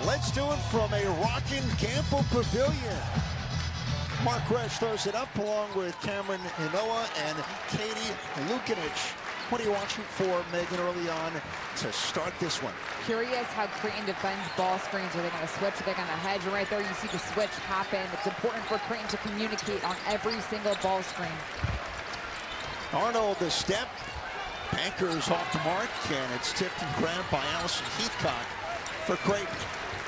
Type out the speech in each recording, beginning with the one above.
Let's do it from a rockin' Campo Pavilion. Mark Resch throws it up along with Cameron Inoa and Katie Lukinich. What are you watching for, Megan, early on to start this one? Curious how Creighton defends ball screens. Are they going to switch? Are they going to hedge? And right there, you see the switch happen. It's important for Creighton to communicate on every single ball screen. Arnold, the step. Anchors off the mark, and it's tipped and grabbed by Allison Heathcock for Creighton.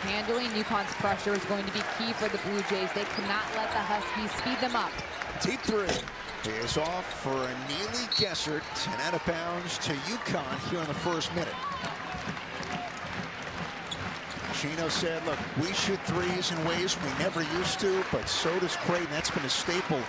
Handling UConn's pressure is going to be key for the Blue Jays. They cannot let the Huskies speed them up. Deep three is off for a Neely Gessert, and out of bounds to UConn here in the first minute. Chino said, look, we shoot threes in ways we never used to, but so does Creighton. That's been a staple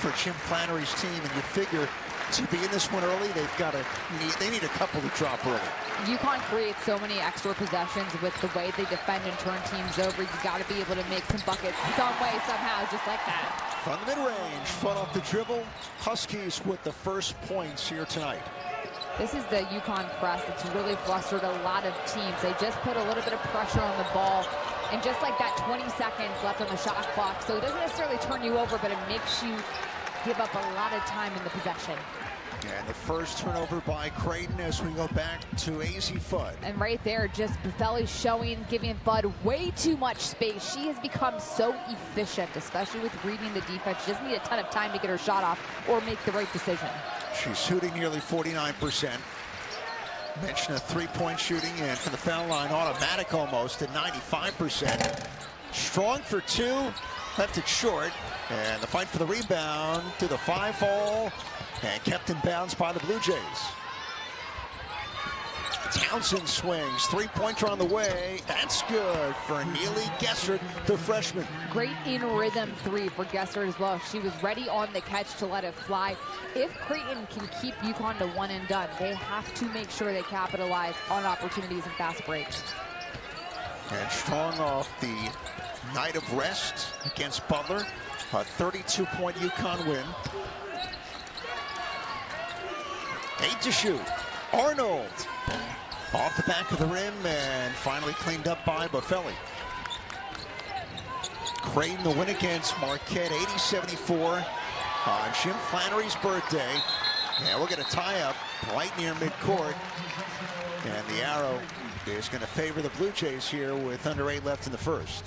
for Jim Flannery's team, and you figure to be in this one early, they need a couple to drop early. UConn creates so many extra possessions with the way they defend and turn teams over. You got to be able to make some buckets some way, somehow, just like that. From the mid-range, fun off the dribble. Huskies with the first points here tonight. This is the UConn press that's really flustered a lot of teams. They just put a little bit of pressure on the ball. And just like that, 20 seconds left on the shot clock. So it doesn't necessarily turn you over, but it makes you give up a lot of time in the possession. And the first turnover by Creighton as we go back to AZ Fudd. And right there, just Buffelli giving Fudd way too much space. She has become so efficient, especially with reading the defense. She doesn't need a ton of time to get her shot off or make the right decision. She's shooting nearly 49%. Mention a three-point shooting, and from the foul line, automatic almost at 95%. Strong for two, left it short. And the fight for the rebound to the 5-hole. And kept in bounds by the Blue Jays. Townsend swings, three-pointer on the way. That's good for Neely Gessert, the freshman. Great in-rhythm three for Gessert as well. She was ready on the catch to let it fly. If Creighton can keep UConn to one and done, they have to make sure they capitalize on opportunities and fast breaks. And strong off the night of rest against Butler. A 32-point UConn win. 8 to shoot. Arnold off the back of the rim and finally cleaned up by Buffelli. Creighton the win against Marquette, 80-74 on Jim Flannery's birthday. And we'll get a tie-up right near midcourt. And the arrow is going to favor the Blue Jays here with under 8 left in the first.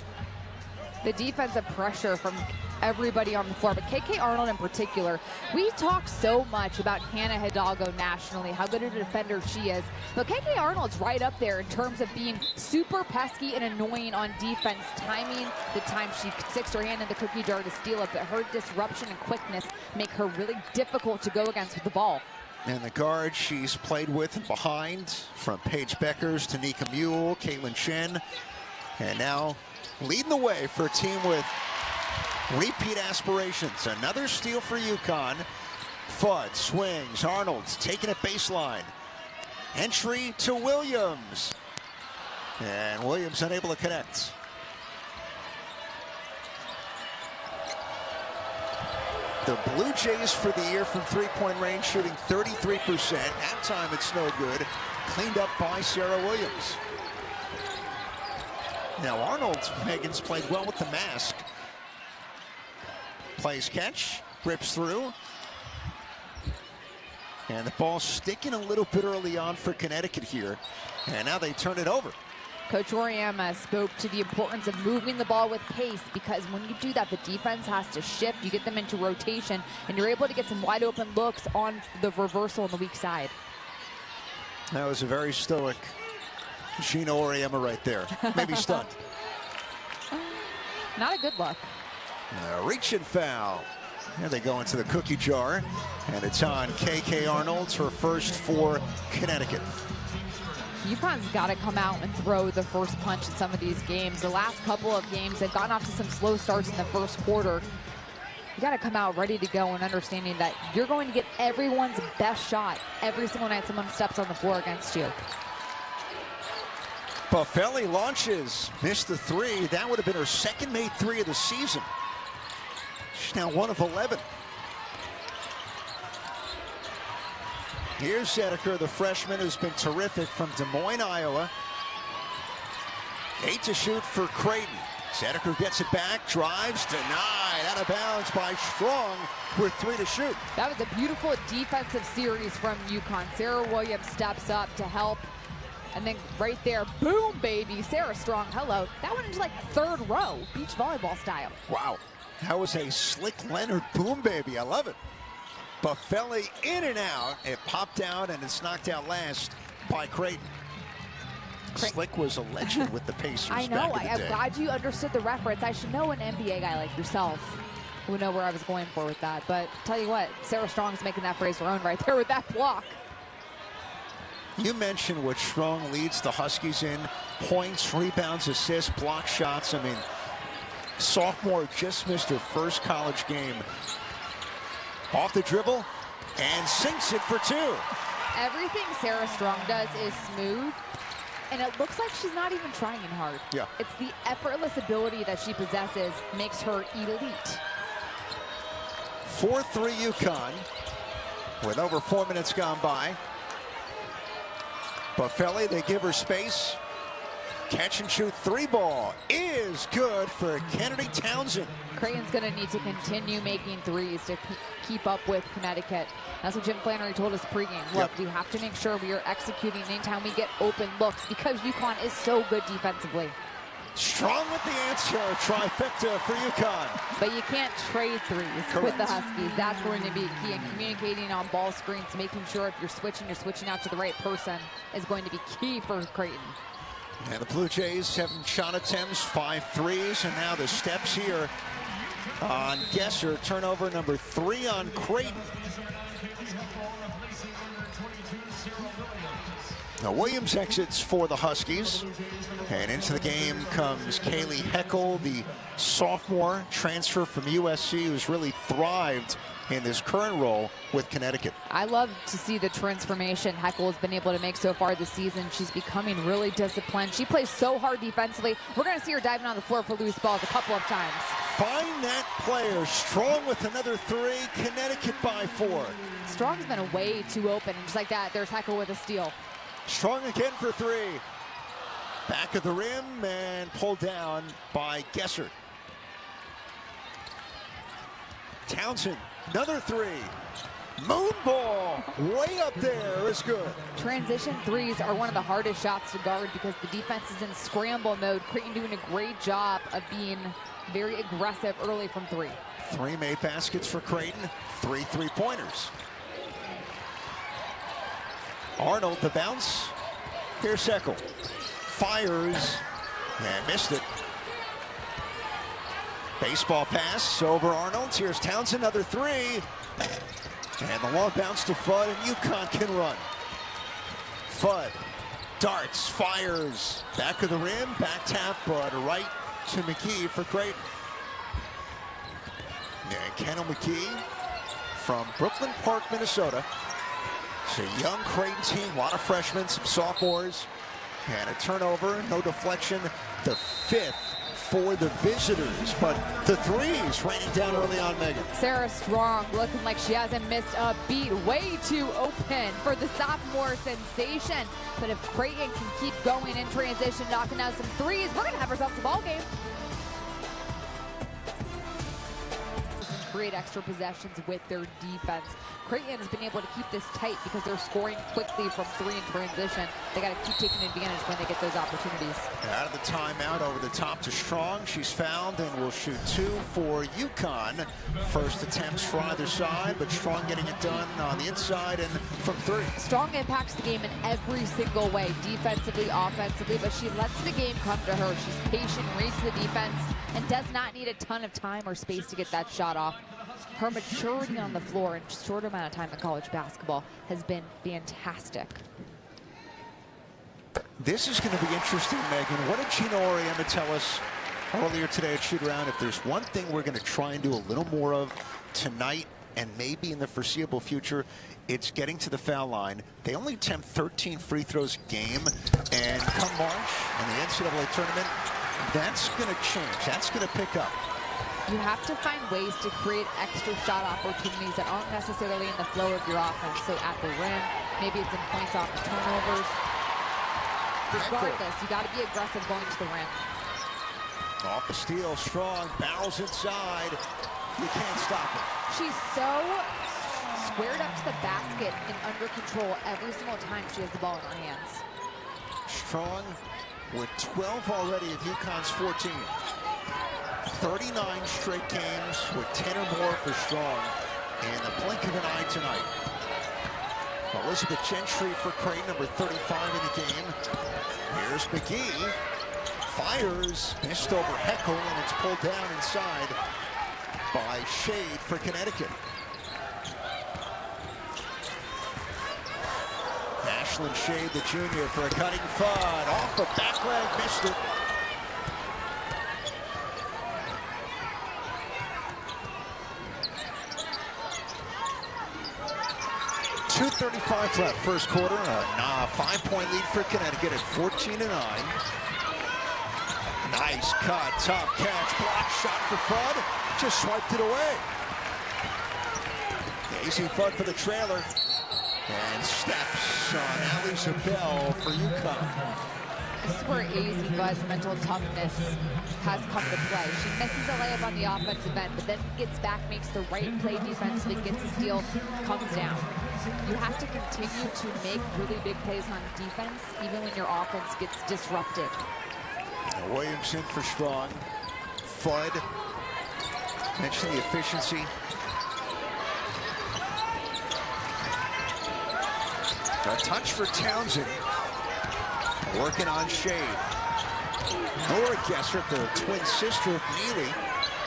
The defensive pressure from everybody on the floor, but KK Arnold in particular. We talk so much about Hannah Hidalgo nationally, how good a defender she is, but KK Arnold's right up there in terms of being super pesky and annoying on defense, timing the time she sticks her hand in the cookie jar to steal it, but her disruption and quickness make her really difficult to go against with the ball. And the guard she's played with and behind, from Paige Beckers to Nika Mule, Caitlin Chen, and now leading the way for a team with repeat aspirations. Another steal for UConn. Fudd swings. Arnold's taking it baseline. Entry to Williams. And Williams unable to connect. The Blue Jays for the year from three-point range shooting 33%. At time it's no good. Cleaned up by Sarah Williams. Now Arnold, Megan's played well with the mask. Plays catch, rips through. And the ball sticking a little bit early on for Connecticut here. And now they turn it over. Coach Oriama spoke to the importance of moving the ball with pace, because when you do that, the defense has to shift. You get them into rotation, and you're able to get some wide open looks on the reversal on the weak side. That was a very stoic Gino Oriama right there. Maybe stunned. Not a good look. Reach and foul. There they go into the cookie jar. And it's on KK Arnold's, her first for Connecticut. UConn's got to come out and throw the first punch in some of these games. The last couple of games, they've gotten off to some slow starts in the first quarter. You got to come out ready to go and understanding that you're going to get everyone's best shot every single night someone steps on the floor against you. Buffelli launches, missed the three. That would have been her second made three of the season. She's now 1 of 11. Here's Zedeker, the freshman, who's been terrific from Des Moines, Iowa. 8 to shoot for Creighton. Snedeker gets it back, drives, denied, out of bounds by Strong with 3 to shoot. That was a beautiful defensive series from UConn. Sarah Williams steps up to help. And then right there, boom, baby, Sarah Strong, hello. That went into like third row, beach volleyball style. Wow, that was a slick Leonard boom, baby. I love it. Buffelli in and out. It popped out, and it's knocked out last by Creighton. Slick was a legend with the Pacers. I know. Back in the day. I'm glad you understood the reference. I should know an NBA guy like yourself who know where I was going for with that. But tell you what, Sarah Strong's making that phrase her own right there with that block. You mentioned what Strong leads the Huskies in: points, rebounds, assists, block shots. I mean, sophomore just missed her first college game. Off the dribble and sinks it for 2. Everything Sarah Strong does is smooth, and it looks like she's not even trying hard. Yeah. It's the effortless ability that she possesses makes her elite. 4-3 UConn with over 4 minutes gone by. Buffelli, they give her space. Catch and shoot 3 ball is good for Kennedy Townsend. Creighton's going to need to continue making threes to keep up with Connecticut. That's what Jim Flannery told us pregame. Look, we have to make sure we are executing anytime we get open looks because UConn is so good defensively. Strong with the answer, trifecta for UConn. But you can't trade threes Correct. with the Huskies. That's going to be key, and communicating on ball screens, making sure if you're switching out to the right person is going to be key for Creighton. And the Blue Jays, 7 shot attempts, 5 threes, and now the steps here on Gesser. Turnover number 3 on Creighton. Now Williams exits for the Huskies, and into the game comes Kaylee Heckel, the sophomore transfer from USC, who's really thrived in this current role with Connecticut. I love to see the transformation Heckel has been able to make so far this season. She's becoming really disciplined. She plays so hard defensively. We're going to see her diving on the floor for loose balls a couple of times. Find that player. Strong with another 3. Connecticut by 4. Strong's been way too open, and just like that, there's Heckel with a steal. Strong again for 3. Back of the rim and pulled down by Gesser. Townsend, another 3. Moon ball, way up there is good. Transition threes are one of the hardest shots to guard because the defense is in scramble mode. Creighton doing a great job of being very aggressive early from 3. 3 made baskets for Creighton, 3 3-pointers. Arnold, the bounce. Here's Heckel. Fires and missed it. Baseball pass over Arnold. Here's Townsend, another 3. And the long bounce to Fudd, and UConn can run. Fudd darts, fires. Back of the rim, back tap, but right to McKee for Creighton. And Kendall McKee from Brooklyn Park, Minnesota. It's a young Creighton team, a lot of freshmen, some sophomores, and a turnover, no deflection. The 5th for the visitors, but the 3s raining down early on, Megan. Sarah Strong looking like she hasn't missed a beat. Way too open for the sophomore sensation. But if Creighton can keep going in transition, knocking out some 3s, we're going to have ourselves a ball game. Create extra possessions with their defense. Creighton has been able to keep this tight because they're scoring quickly from 3 in transition. They got to keep taking advantage when they get those opportunities. Out of the timeout, over the top to Strong. She's fouled and will shoot 2 for UConn. First attempts for either side, but Strong getting it done on the inside and from 3. Strong impacts the game in every single way, defensively, offensively, but she lets the game come to her. She's patient, reads the defense, and does not need a ton of time or space to get that shot off. Her maturity on the floor in a short amount of time in college basketball has been fantastic. This is going to be interesting, Megan. What did Gina Auriemma tell us earlier today at Shoot Around? If there's one thing we're going to try and do a little more of tonight and maybe in the foreseeable future, it's getting to the foul line. They only attempt 13 free throws a game, and come March in the NCAA tournament, that's going to change. That's going to pick up. You have to find ways to create extra shot opportunities that aren't necessarily in the flow of your offense. So at the rim, maybe it's in points off the turnovers. Regardless, you got to be aggressive going to the rim. Off the steal, Strong, barrels inside. You can't stop it. She's so squared up to the basket and under control every single time she has the ball in her hands. Strong with 12 already at UConn's 14. 39 straight games with 10 or more for Strong. And the blink of an eye tonight. Elizabeth Gentry for Creighton, number 35 in the game. Here's McGee. Fires, missed over Heckel, and it's pulled down inside by Shade for Connecticut. Ashlyn Shade, the junior, for a cutting Fudd. Off the back leg, missed it. .235 left, first quarter. A 5-point lead for Connecticut at 14-9. Nice cut, top catch, block shot for Fudd. Just swiped it away. Easy Fudd for the trailer. And steps on Allie Zabel for UConn. This is where AZ Fudd's mental toughness has come to play. She misses a layup on the offensive end, but then gets back, makes the right play defensively, gets a steal, comes down. You have to continue to make really big plays on defense, even when your offense gets disrupted. Williamson for Strong. Fudd. Mentioned the efficiency. A touch for Townsend. Working on Shade. Nora Gessert, the twin sister of Neely,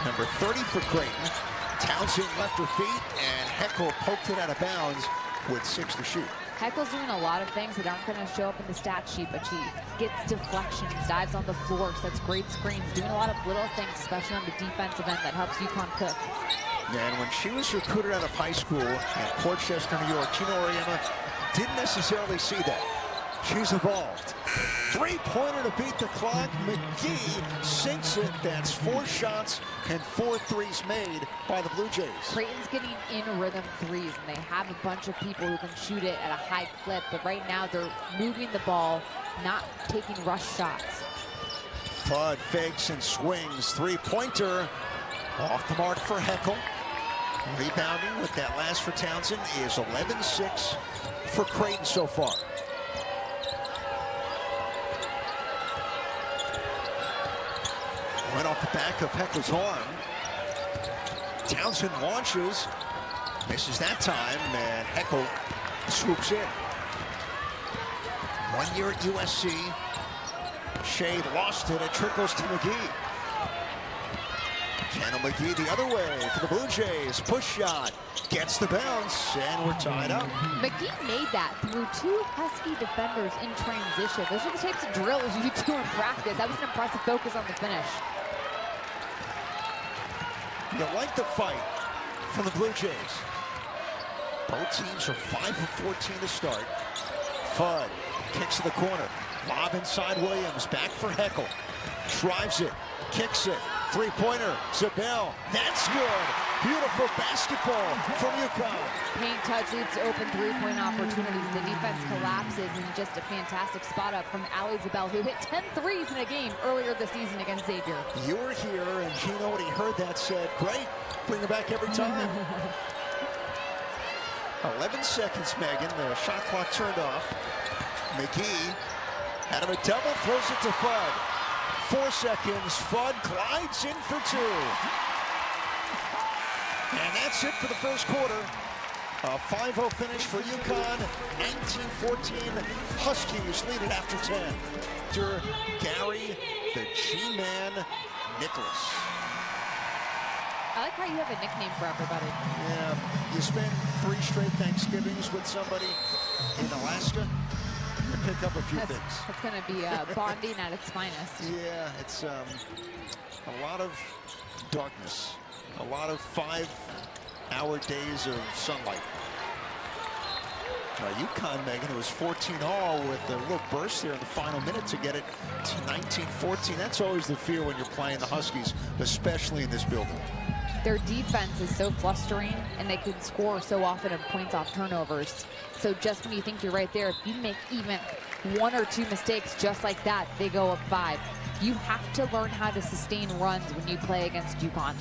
number 30 for Creighton. Townsend left her feet, and Heckel poked it out of bounds with 6 to shoot. Heckel's doing a lot of things that aren't going to show up in the stat sheet, but she gets deflections, dives on the floor, sets great screens, doing a lot of little things, especially on the defensive end, that helps UConn cook. And when she was recruited out of high school in Portchester, New York, Gina Oriema didn't necessarily see that. She's evolved. Three-pointer to beat the clock. McGee sinks it. That's 4 shots and 4 threes made by the Blue Jays. Creighton's getting in rhythm threes, and they have a bunch of people who can shoot it at a high clip, but right now they're moving the ball, not taking rush shots. Fudd fakes and swings. Three-pointer off the mark for Heckel. Rebounding with that last for Townsend is 11-6 for Creighton so far. Went off the back of Heckel's arm. Townsend launches, misses that time, and Heckel swoops in. 1 year at USC. Shade lost it. It trickles to McGee. Channel McGee the other way for the Blue Jays. Push shot. Gets the bounce, and we're tied up. McGee made that through 2 Husky defenders in transition. Those are the types of drills you do in practice. That was an impressive focus on the finish. You like the fight from the Blue Jays. Both teams are 5 of 14 to start. Fudd kicks to the corner. Lob inside Williams. Back for Heckel. Drives it. Kicks it. Three-pointer. Zabel. That's good. Beautiful basketball from UConn. Paint touch leads to open three-point opportunities. The defense collapses in just a fantastic spot up from Allie Zabel, who hit 10 threes in a game earlier this season against Xavier. You were here, and Gino, when he heard that, said, great. Bring it back every time. 11 seconds, Megan. The shot clock turned off. McGee, out of a double, throws it to Fudd. 4 seconds. Fudd glides in for 2. And that's it for the first quarter. A 5-0 finish for UConn. 19-14. Huskies lead it after 10. After Gary, the G-Man, Nicholas. I like how you have a nickname for everybody. Yeah, you spend 3 straight Thanksgivings with somebody in Alaska, you pick up a few things. That's going to be bonding at its finest. Yeah, it's a lot of darkness, a lot of 5-hour days of sunlight. UConn, Megan, it was 14-all with a little burst there in the final minute to get it to 19-14. That's always the fear when you're playing the Huskies, especially in this building. Their defense is so flustering, and they can score so often in points off turnovers. So just when you think you're right there, if you make even one or two mistakes just like that, they go up 5. You have to learn how to sustain runs when you play against UConn.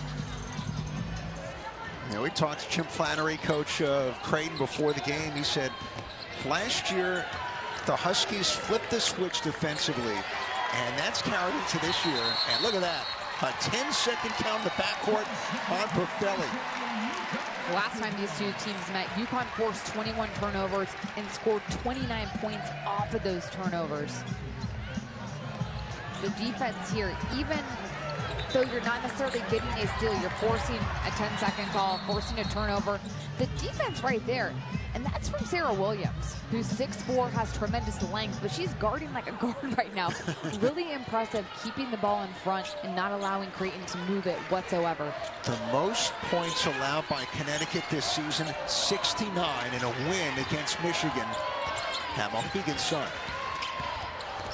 You know, we talked to Jim Flannery, coach of Creighton, before the game. He said last year the Huskies flipped the switch defensively, and that's carried into this year. And look at that, a 10-second count in the backcourt on Buffelli. Last time these two teams met, UConn forced 21 turnovers and scored 29 points off of those turnovers. The defense here, even though you're not necessarily getting a steal, you're forcing a 10-second call, forcing a turnover. The defense right there, and that's from Sarah Williams, who's 6'4", has tremendous length, but she's guarding like a guard right now. Really impressive, keeping the ball in front and not allowing Creighton to move it whatsoever. The most points allowed by Connecticut this season, 69, in a win against Michigan. Have Mohegan's son.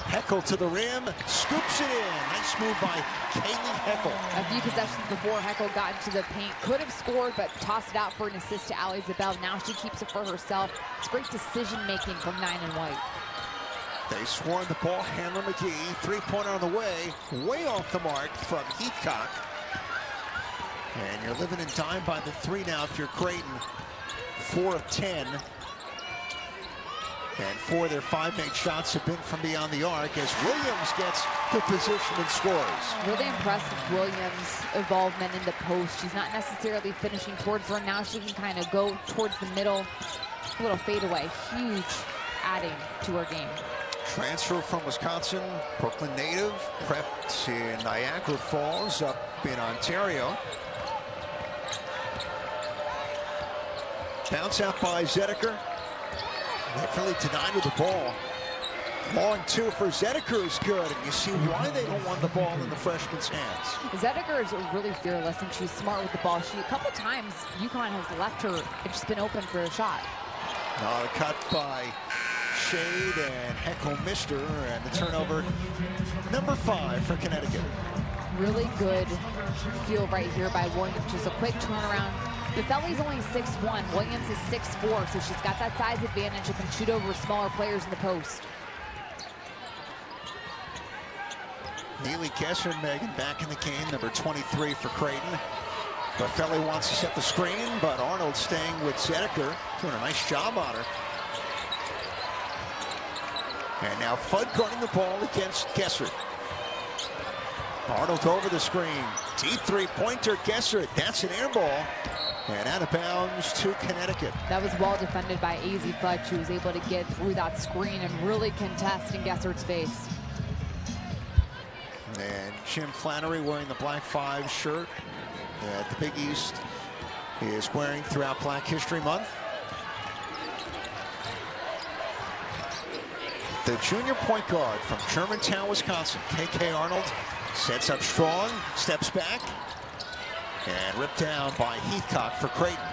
Heckel to the rim, scoops it in. Nice move by Kaylee Heckel. A few possessions before Heckel got into the paint. Could have scored, but tossed it out for an assist to Allie Zabel. Now she keeps it for herself. It's great decision-making from 9 and White. They swarm the ball handler McGee. Three-pointer on the way off the mark from Heathcock. And you're living and dying by the 3 now if you're Creighton. 4 of 10. And 4 of their 5 made shots have been from beyond the arc as Williams gets the position and scores. Really impressed with Williams' involvement in the post. She's not necessarily finishing towards her. Now she can kind of go towards the middle. A little fadeaway. Huge adding to her game. Transfer from Wisconsin, Brooklyn native, prepped in Niagara Falls up in Ontario. Bounce out by Zedeker. Really denied with the ball. Long 2 for Zedeker is good, and you see why they don't want the ball in the freshman's hands. Zedeker is really fearless, and she's smart with the ball. A couple times, UConn has left her and just been open for a shot. The cut by Shade, and Heckel missed her, and the turnover, number 5 for Connecticut. Really good feel right here by Williams. Just a quick turnaround. Buffelli's only 6'1", Williams is 6'4", so she's got that size advantage and can shoot over smaller players in the post. Neely Kessler, Megan, back in the game, number 23 for Creighton. Buffelli wants to set the screen, but Arnold staying with Zedeker, doing a nice job on her. And now Fudd guarding the ball against Kessler. Arnold over the screen. Deep three-pointer, Kessler. That's an air ball. And out of bounds to Connecticut. That was well defended by AZ Fudd. She was able to get through that screen and really contest in Gessert's face. And Jim Flannery wearing the Black 5 shirt that the Big East is wearing throughout Black History Month. The junior point guard from Germantown, Wisconsin, KK Arnold, sets up strong, steps back, and ripped down by Heathcock for Creighton.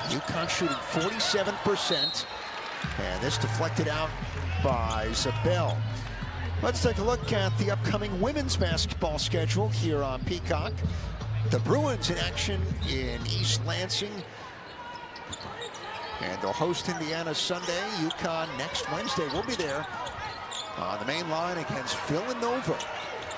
UConn shooting 47%, and this deflected out by Zabel. Let's take a look at the upcoming women's basketball schedule here on Peacock. The Bruins in action in East Lansing, and they'll host Indiana Sunday. UConn next Wednesday will be there on the main line against Villanova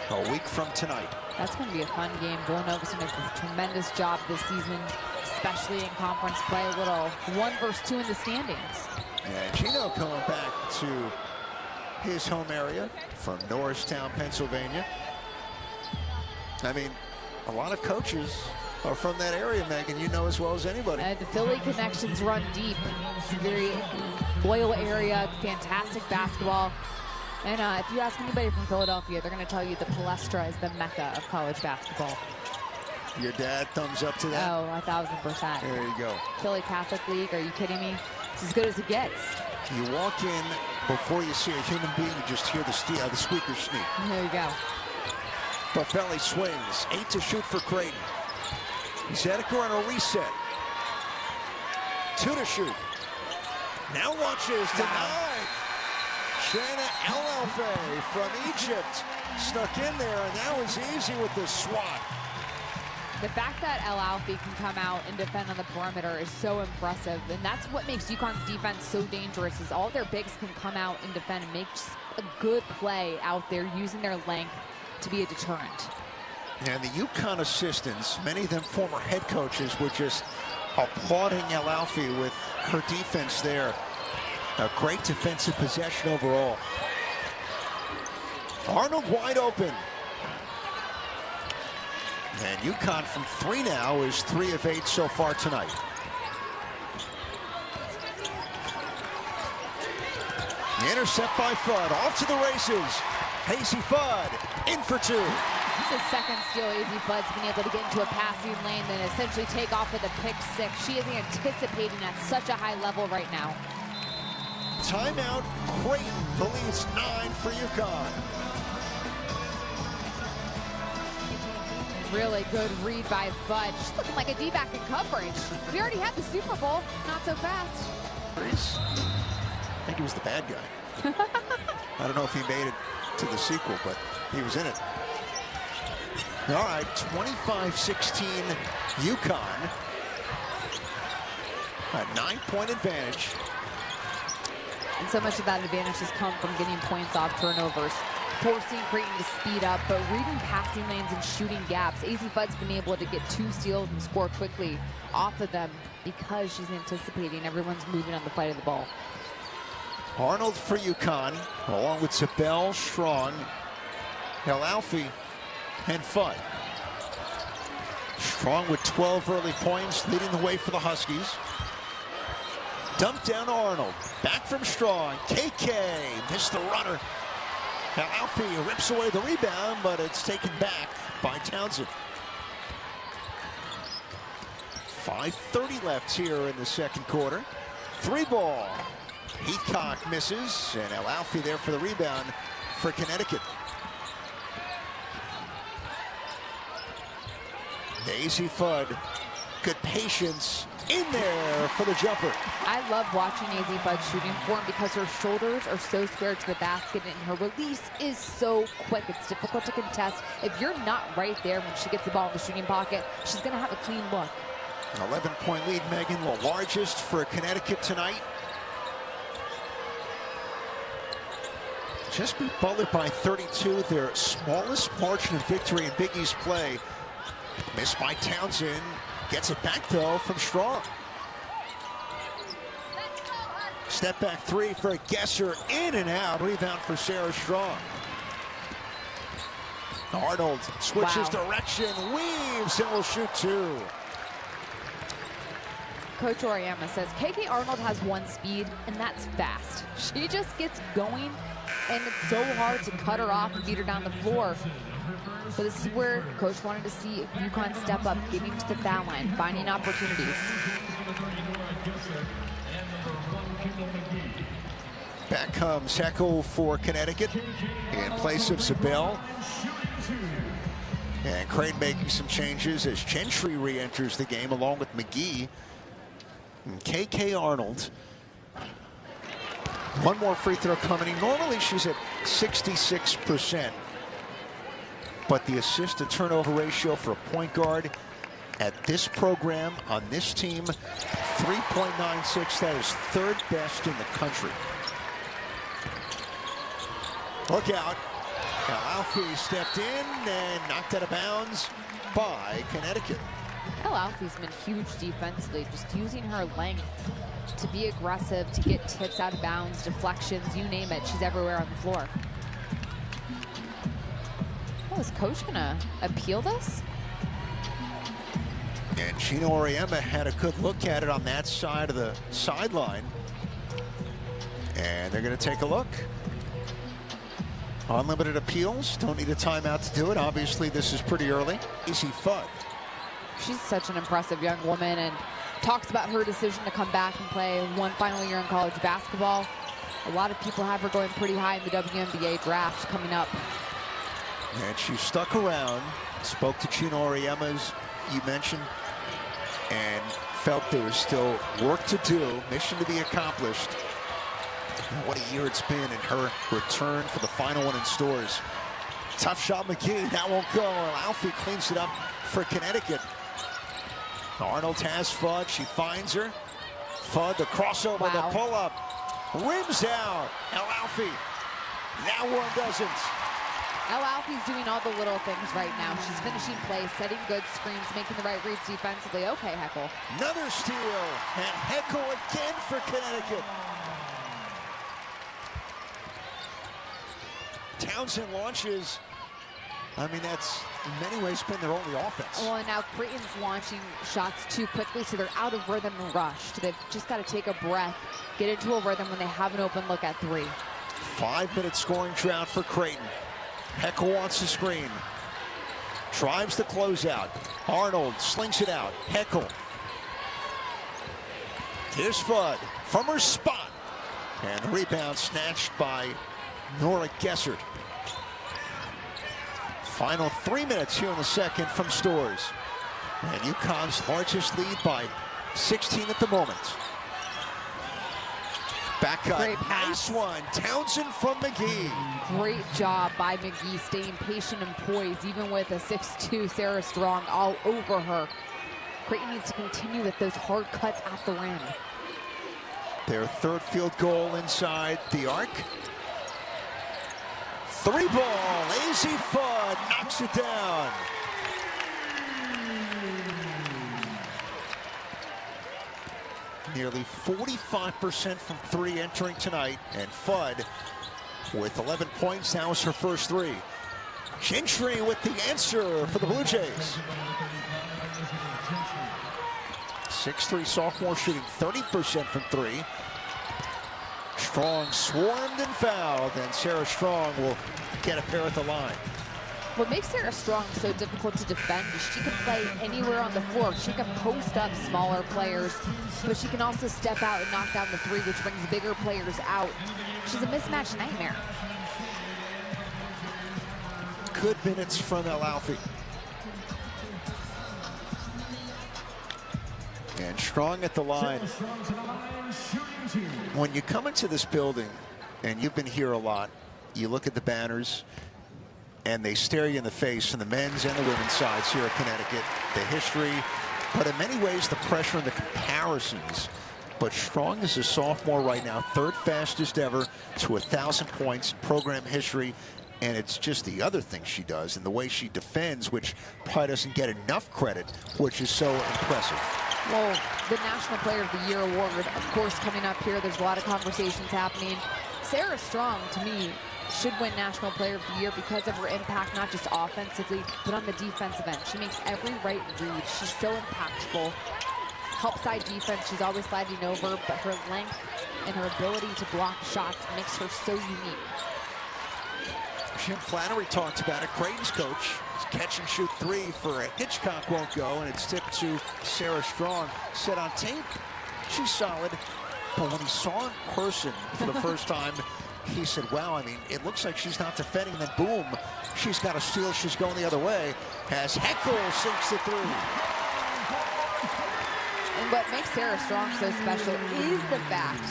a week from tonight. That's going to be a fun game. Villanova's done a tremendous job this season, especially in conference play. A little 1 versus 2 in the standings. And Gino coming back to his home area from Norristown, Pennsylvania. I mean, a lot of coaches are from that area, Megan, you know as well as anybody. The Philly connections run deep. It's a very loyal area, fantastic basketball. And if you ask anybody from Philadelphia, they're going to tell you the Palestra is the mecca of college basketball. Your dad thumbs up to that? Oh, 1,000%. There you go. Philly Catholic League, are you kidding me? It's as good as it gets. You walk in, before you see a human being, you just hear the squeakers sneak. There you go. Buffelli swings, 8 to shoot for Creighton. Zedeker on a reset. 2 to shoot. Now launches, denied. Shana El-Alfay from Egypt snuck in there, and that was easy with the swat. The fact that El Alfie can come out and defend on the perimeter is so impressive, and that's what makes UConn's defense so dangerous, is all their bigs can come out and defend and make a good play out there using their length to be a deterrent. And the UConn assistants, many of them former head coaches, were just applauding El Alfie with her defense there. A great defensive possession overall. Arnold wide open. And UConn from 3 now is 3 of 8 so far tonight. Intercept by Fudd, off to the races. Hazy Fudd in for 2. This is second steal. Hazy Fudd's been able to get into a passing lane and essentially take off with a pick 6. She is anticipating at such a high level right now. Timeout, Creighton, the lead's 9 for UConn. Really good read by Fudd. She's looking like a D-back in coverage. We already had the Super Bowl, not so fast. I think he was the bad guy. I don't know if he made it to the sequel, but he was in it. All right, 25-16 UConn. A 9-point advantage. And so much of that advantage has come from getting points off turnovers, forcing Creighton to speed up, but reading passing lanes and shooting gaps. AZ Fudd's been able to get 2 steals and score quickly off of them because she's anticipating everyone's moving on the flight of the ball. Arnold for UConn, along with Zabel, Strong, El Alfie, and Fudd. Strong with 12 early points, leading the way for the Huskies. Dumped down to Arnold. Back from Strong. KK missed the runner. Now Alfie rips away the rebound, but it's taken back by Townsend. 5:30 left here in the second quarter. 3 ball. Heathcock misses, and El Alfie there for the rebound for Connecticut. Daisy Fudd, good patience in there for the jumper. I love watching AZ Fudd shooting form because her shoulders are so squared to the basket and her release is so quick. It's difficult to contest. If you're not right there when she gets the ball in the shooting pocket, she's going to have a clean look. An 11-point lead, Megan, the largest for Connecticut tonight. Just beat Butler by 32, their smallest margin of victory in Big East play. Missed by Townsend. Gets it back, though, from Strong. Step back 3 for a Gesser. In and out. Rebound for Sarah Strong. Arnold switches direction, weaves, and will shoot 2. Coach Oriama says KK Arnold has one speed, and that's fast. She just gets going, and it's so hard to cut her off and beat her down the floor. So this is where Coach wanted to see if UConn step up, getting to the foul line, finding opportunities. Back comes Heckel for Connecticut in place of Zabel. And Creighton making some changes as Gentry re-enters the game along with McGee. And KK Arnold. One more free throw coming in. Normally she's at 66%. But the assist to turnover ratio for a point guard at this program on this team, 3.96. That is 3rd best in the country. Look out. Now Alfie stepped in and knocked out of bounds by Connecticut. El Alfie's been huge defensively, just using her length to be aggressive, to get tips out of bounds, deflections, you name it. She's everywhere on the floor. Oh, is Coach gonna appeal this? And Gino Auriemma had a good look at it on that side of the sideline. And they're gonna take a look. Unlimited appeals, don't need a timeout to do it. Obviously, this is pretty early. Easy Fudd. She's such an impressive young woman and talks about her decision to come back and play one final year in college basketball. A lot of people have her going pretty high in the WNBA draft coming up. And she stuck around, spoke to Gino Auriemma, as you mentioned, and felt there was still work to do, mission to be accomplished. And what a year it's been in her return for the final one in stores. Tough shot, McGee. That won't go. Alfie cleans it up for Connecticut. Arnold has Fudd. She finds her. Fudd, the crossover, the pull-up. Rims out. Alfie. That one doesn't. Alfie's doing all the little things right now. She's finishing plays, setting good screens, making the right reads defensively. Okay, Heckel. Another steal. And Heckel again for Connecticut. Townsend launches. I mean, that's in many ways been their only offense. Well, and now Creighton's launching shots too quickly, so they're out of rhythm and rushed. They've just got to take a breath, get into a rhythm when they have an open look at 3. 5-minute scoring drought for Creighton. Heckel wants the screen. Drives the closeout. Arnold slings it out. Heckel. Here's Fudd from her spot. And the rebound snatched by Nora Gessert. Final 3 minutes here in the second from Stores. And UConn's largest lead by 16 at the moment. Back cut. Great pass. Nice one. Townsend from McGee. Great job by McGee, staying patient and poised, even with a 6'2" Sarah Strong all over her. Creighton needs to continue with those hard cuts at the rim. Their third field goal inside the arc. 3 ball, Lazy Fudd knocks it down. Nearly 45% from 3 entering tonight, and Fudd with 11 points. That was her first 3. Gentry with the answer for the Blue Jays. 6'3" sophomore shooting 30% from 3. Strong swarmed and fouled, and Sarah Strong will get a pair at the line. What makes Sarah Strong so difficult to defend is she can play anywhere on the floor. She can post up smaller players, but she can also step out and knock down the 3, which brings bigger players out. She's a mismatch nightmare. Good minutes from Alfie. And Strong at the line. When you come into this building, and you've been here a lot, you look at the banners, and they stare you in the face on the men's and the women's sides here at Connecticut. The history, but in many ways the pressure and the comparisons. But Strong is a sophomore right now, 3rd fastest ever to 1,000 points in program history. And it's just the other thing she does and the way she defends, which probably doesn't get enough credit, which is so impressive. Well, the National Player of the Year award, of course, coming up here. There's a lot of conversations happening. Sarah Strong, to me, should win National Player of the Year because of her impact, not just offensively, but on the defensive end. She makes every right read. She's so impactful. Help side defense, she's always sliding over, but her length and her ability to block shots makes her so unique. Jim Flannery talked about it. Creighton's coach. Catch and shoot 3 for a Hitchcock won't go, and it's tipped to Sarah Strong. Set on tape, she's solid. But when he saw her in person for the first time, he said, wow, I mean, it looks like she's not defending. Then boom, she's got a steal. She's going the other way. As Heckel sinks the 3. And what makes Sarah Strong so special is the fact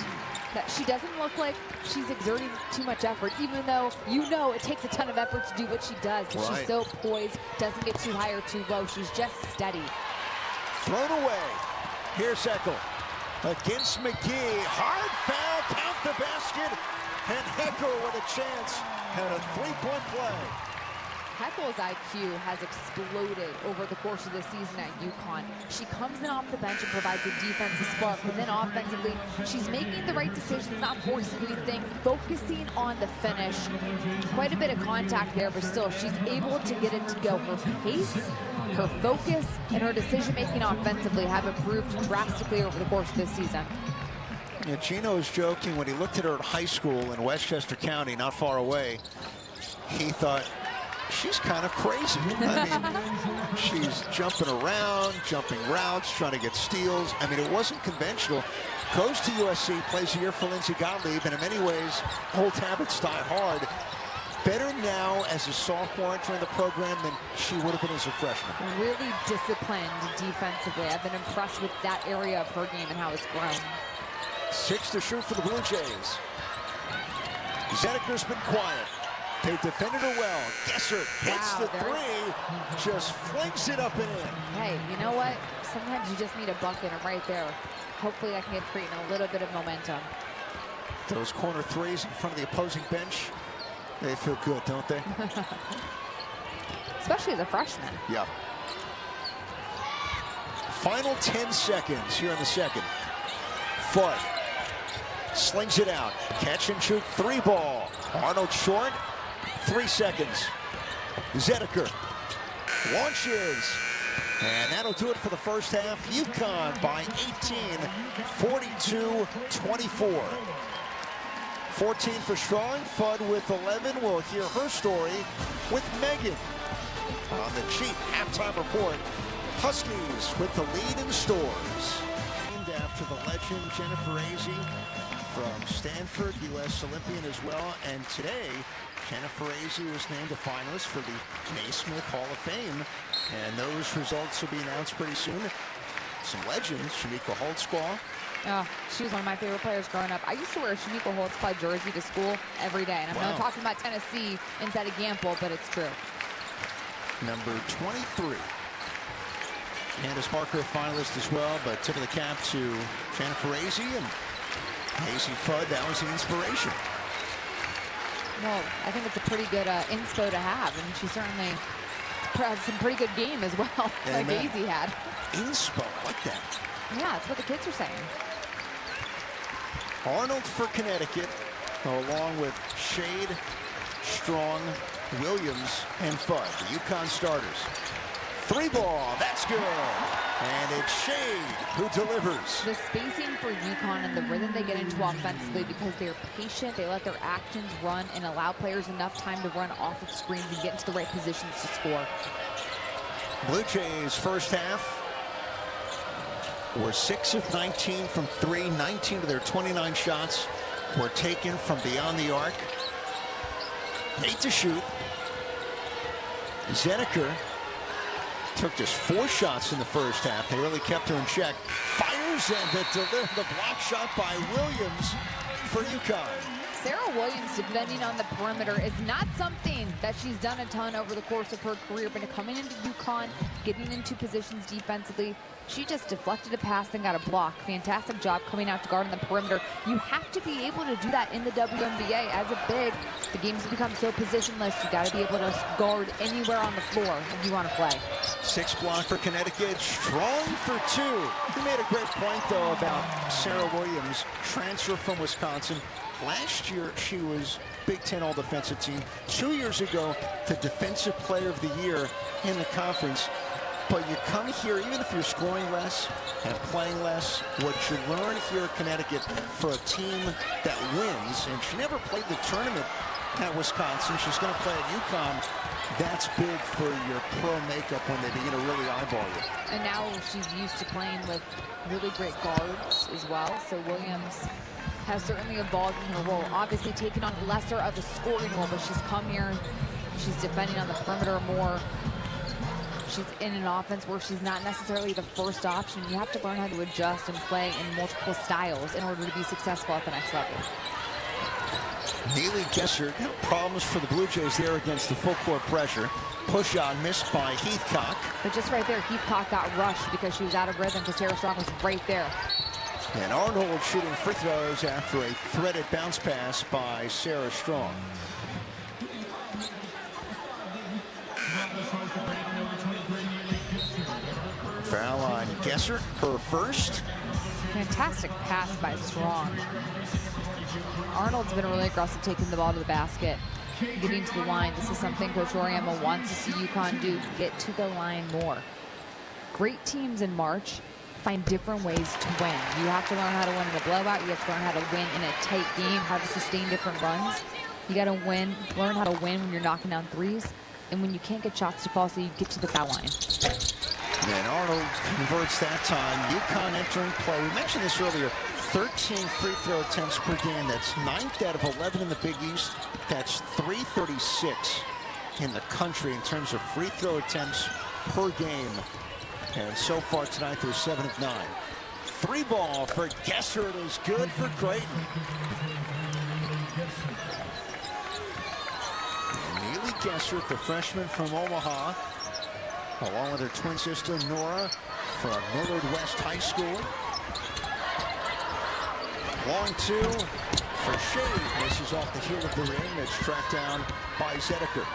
that she doesn't look like she's exerting too much effort, even though you know it takes a ton of effort to do what she does. But she's so poised, doesn't get too high or too low. She's just steady. Thrown away. Here's Heckel against McGee. Hard foul, count the basket. And Heckel with a chance at a 3-point play. Heckel's IQ has exploded over the course of the season at UConn. She comes in off the bench and provides a defensive spark, but then offensively, she's making the right decisions, not forcing anything, focusing on the finish. Quite a bit of contact there, but still, she's able to get it to go. Her pace, her focus, and her decision-making offensively have improved drastically over the course of this season. Yeah, Gino was joking when he looked at her at high school in Westchester County, not far away. He thought, she's kind of crazy. I mean, she's jumping around, jumping routes, trying to get steals. I mean, it wasn't conventional. Goes to USC, plays a year for Lindsay Gottlieb, and in many ways, old habits die hard. Better now as a sophomore entering the program than she would have been as a freshman. Really disciplined defensively. I've been impressed with that area of her game and how it's grown. 6 to shoot for the Blue Jays. Zedeker's been quiet. They defended her well. Gessert hits the three, just flings it up and in. Hey, you know what? Sometimes you just need a bucket, and right there, hopefully that can give Creighton a little bit of momentum. Those corner threes in front of the opposing bench, they feel good, don't they? Especially as a freshman. Yeah. Final 10 seconds here in the second. Fudd slings it out. Catch and shoot three ball. Arnold short. 3 seconds. Zediker launches. And that'll do it for the first half. UConn by 18, 42-24. 14 for Strong. Fudd with 11. We'll hear her story with Megan on the Cheat halftime report. Huskies with the lead in stores. Named after the legend Jennifer Azzi from Stanford, U.S. Olympian as well. And today, Jennifer Azzi was named a finalist for the Naismith Hall of Fame. And those results will be announced pretty soon. Some legends, Shamika Holtzclaw. Oh, she was one of my favorite players growing up. I used to wear a Shamika Holtzclaw jersey to school every day. And I'm not talking about Tennessee instead of Gamble, but it's true. Number 23. Candace Parker, finalist as well, but tip of the cap to Jennifer Azzi and Azzi Fudd. That was the inspiration. Well, I think it's a pretty good inspo to have, and she certainly has some pretty good game as well, like Azzi had. Inspo, like that. Yeah, that's what the kids are saying. Arnold for Connecticut, along with Shade, Strong, Williams, and Fudd, the UConn starters. Three ball, that's good. And it's Shade who delivers. The spacing for UConn and the rhythm they get into offensively, because they're patient, they let their actions run and allow players enough time to run off of screens and get into the right positions to score. Blue Jays first half were 6 of 19 from three. 19 of their 29 shots were taken from beyond the arc. 8 to shoot. Zediker took just 4 shots in the first half. They really kept her in check. Fires and the block shot by Williams for UConn. Sarah Williams defending on the perimeter is not something that she's done a ton over the course of her career, but coming into UConn, getting into positions defensively, she just deflected a pass and got a block. Fantastic job coming out to guard on the perimeter. You have to be able to do that in the WNBA. As a big, the games have become so positionless. You got to be able to guard anywhere on the floor if you want to play. 6 block for Connecticut. Strong for 2. You made a great point, though, about Sarah Williams, transfer from Wisconsin. Last year, she was Big Ten All-Defensive Team. 2 years ago, the Defensive Player of the Year in the conference. But you come here, even if you're scoring less and playing less, what you learn here at Connecticut for a team that wins, and she never played the tournament at Wisconsin. She's going to play at UConn. That's big for your pro makeup when they begin to really eyeball you. And now she's used to playing with really great guards as well. So Williams has certainly evolved in her role. Obviously taking on lesser of a scoring role, but she's come here, she's defending on the perimeter more. She's in an offense where she's not necessarily the first option. You have to learn how to adjust and play in multiple styles in order to be successful at the next level. Neely Gessert, problems for the Blue Jays there against the full court pressure. Push out missed by Heathcock. But just right there, Heathcock got rushed because she was out of rhythm because Sarah Strong was right there. And Arnold shooting free throws after a threaded bounce pass by Sarah Strong. Foul on Gessert, her first. Fantastic pass by Strong. Arnold's been really aggressive taking the ball to the basket, getting to the line. This is something Coach Oriema wants to see UConn do, get to the line more. Great teams in March find different ways to win. You have to learn how to win in a blowout. You have to learn how to win in a tight game, how to sustain different runs. You got to learn how to win when you're knocking down threes and when you can't get shots to fall so you get to the foul line. And Arnold converts that time. UConn entering play. We mentioned this earlier. 13 free throw attempts per game. That's 9th out of 11 in the Big East. That's 336 in the country in terms of free throw attempts per game. And so far tonight, they're 7 of 9. 3 ball for Gessert is good for Creighton. Gessert, the freshman from Omaha, along with her twin sister Nora from Millard West High School. Long two for Shade. Misses off the heel of the rim. It's tracked down by Zedeker.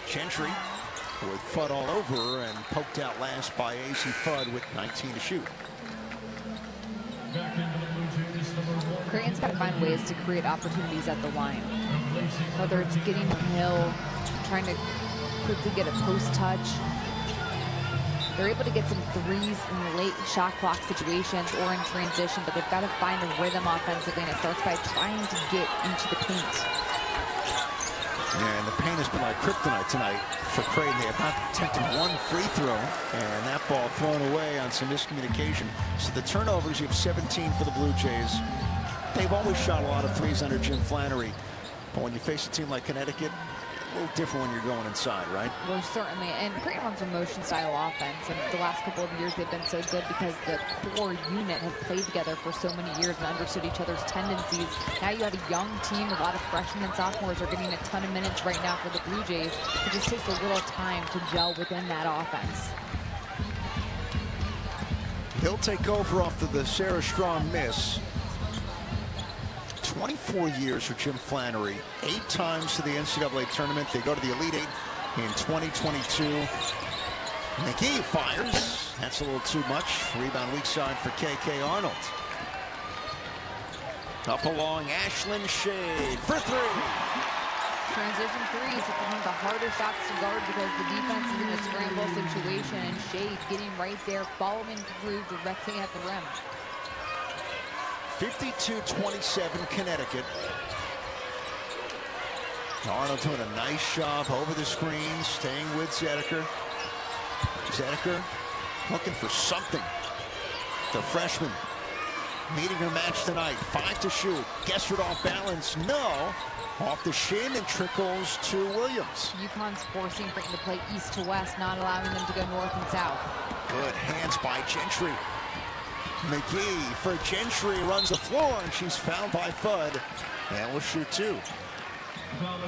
Gentry with Fudd all over and poked out last by AC Fudd with 19 to shoot. Creighton's got to find ways to create opportunities at the line. Whether it's getting a hill, trying to quickly get a post touch. They're able to get some threes in late shot clock situations or in transition, but they've got to find a rhythm offensively, and it starts by trying to get into the paint. And the paint has been like kryptonite tonight for Creighton. They have not attempted one free throw, and that ball thrown away on some miscommunication. So the turnovers, you have 17 for the Blue Jays. They've always shot a lot of threes under Jim Flannery, but when you face a team like Connecticut, a little different when you're going inside, right? Well, certainly. And Creighton runs a motion-style offense, and the last couple of years they've been so good because the core unit have played together for so many years and understood each other's tendencies. Now you have a young team, a lot of freshmen and sophomores are getting a ton of minutes right now for the Blue Jays. It just takes a little time to gel within that offense. He'll take over after the Sarah Strong miss. 24 years for Jim Flannery, 8 times to the NCAA tournament. They go to the Elite Eight in 2022. McGee fires. That's a little too much. Rebound weak side for KK Arnold. Up along Ashlyn Shade for three. Transition threes are one of the hardest shots to guard because the defense is in a scramble situation, and Shade getting right there, following through directly at the rim. 52-27 Connecticut. Arnold doing a nice job over the screen, staying with Zedeker. Zedeker looking for something. The freshman meeting her match tonight. 5 to shoot. Gessert off balance. No. Off the shin and trickles to Williams. UConn's forcing Creighton to play east to west, not allowing them to go north and south. Good hands by Gentry. McGee for Gentry, runs the floor, and she's fouled by Fudd, and will shoot 2.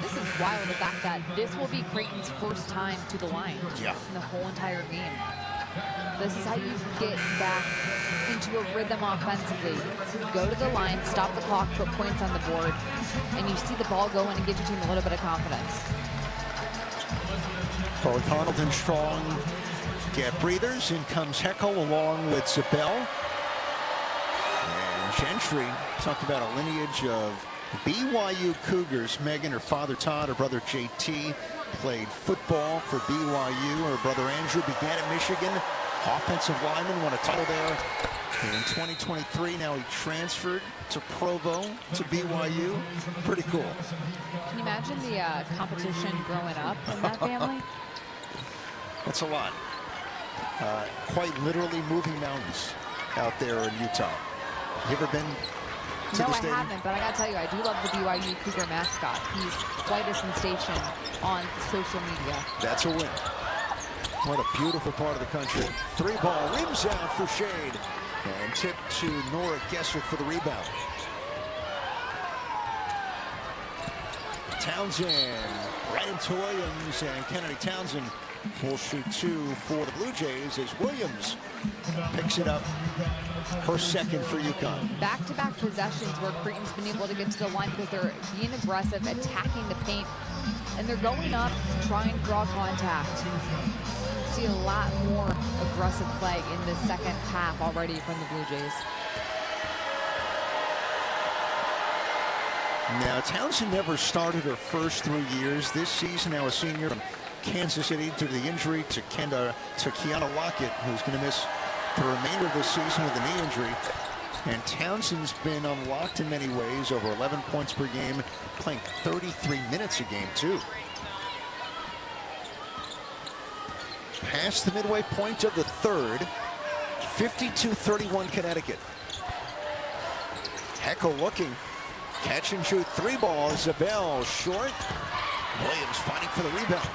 This is wild, the fact that this will be Creighton's first time to the line in the whole entire game. This is how you get back into a rhythm offensively. Go to the line, stop the clock, put points on the board, and you see the ball going and give your team a little bit of confidence. Both Arnold and Strong get breathers. In comes Heckel along with Zabel. Gentry talked about a lineage of BYU Cougars. Megan, her father Todd, her brother JT played football for BYU. Her brother Andrew began at Michigan. Offensive lineman, won a title there in 2023. Now he transferred to Provo to BYU. Pretty cool. Can you imagine the competition growing up in that family? That's a lot. Quite literally moving mountains out there in Utah. You ever been to the stadium? No, I haven't, but I gotta tell you, I do love the BYU Cougar mascot. He's quite a sensation on social media. That's a win. What a beautiful part of the country. 3-ball, rims out for Shade. And tip to Nora Gessert for the rebound. Townsend right into Williams, and Kennedy Townsend will shoot 2 for the Blue Jays as Williams picks it up. Her second for UConn. Back-to-back possessions where Creighton's been able to get to the line because they're being aggressive, attacking the paint, and they're going up, trying to draw contact. See a lot more aggressive play in the second half already from the Blue Jays. Now, Townsend never started her first 3 years. This season, now a senior from Kansas City due to the injury to Kiana Lockett, who's going to miss the remainder of the season with a knee injury. And Townsend's been unlocked in many ways, over 11 points per game, playing 33 minutes a game, too. Past the midway point of the third, 52-31 Connecticut. Heckel looking, catch and shoot 3-ball, Zabel short. Williams fighting for the rebound.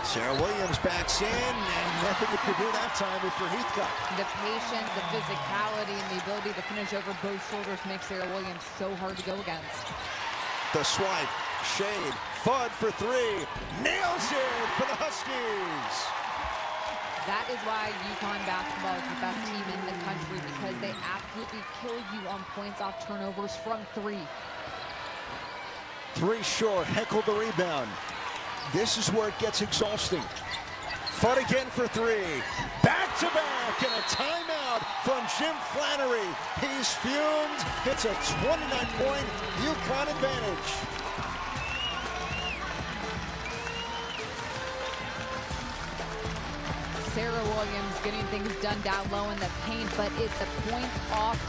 Sarah Williams backs in, and nothing you could do that time with for Heathcock. The patience, the physicality, and the ability to finish over both shoulders makes Sarah Williams so hard to go against. The swipe, shade, Fudd for three, nails it for the Huskies. That is why UConn basketball is the best team in the country, because they absolutely kill you on points off turnovers from three. Three short, Heckel the rebound. This is where it gets exhausting. Fudd again for three. Back-to-back and a timeout from Jim Flannery. He's fumed. It's a 29-point UConn advantage. Sarah Williams getting things done down low in the paint, but it's a points off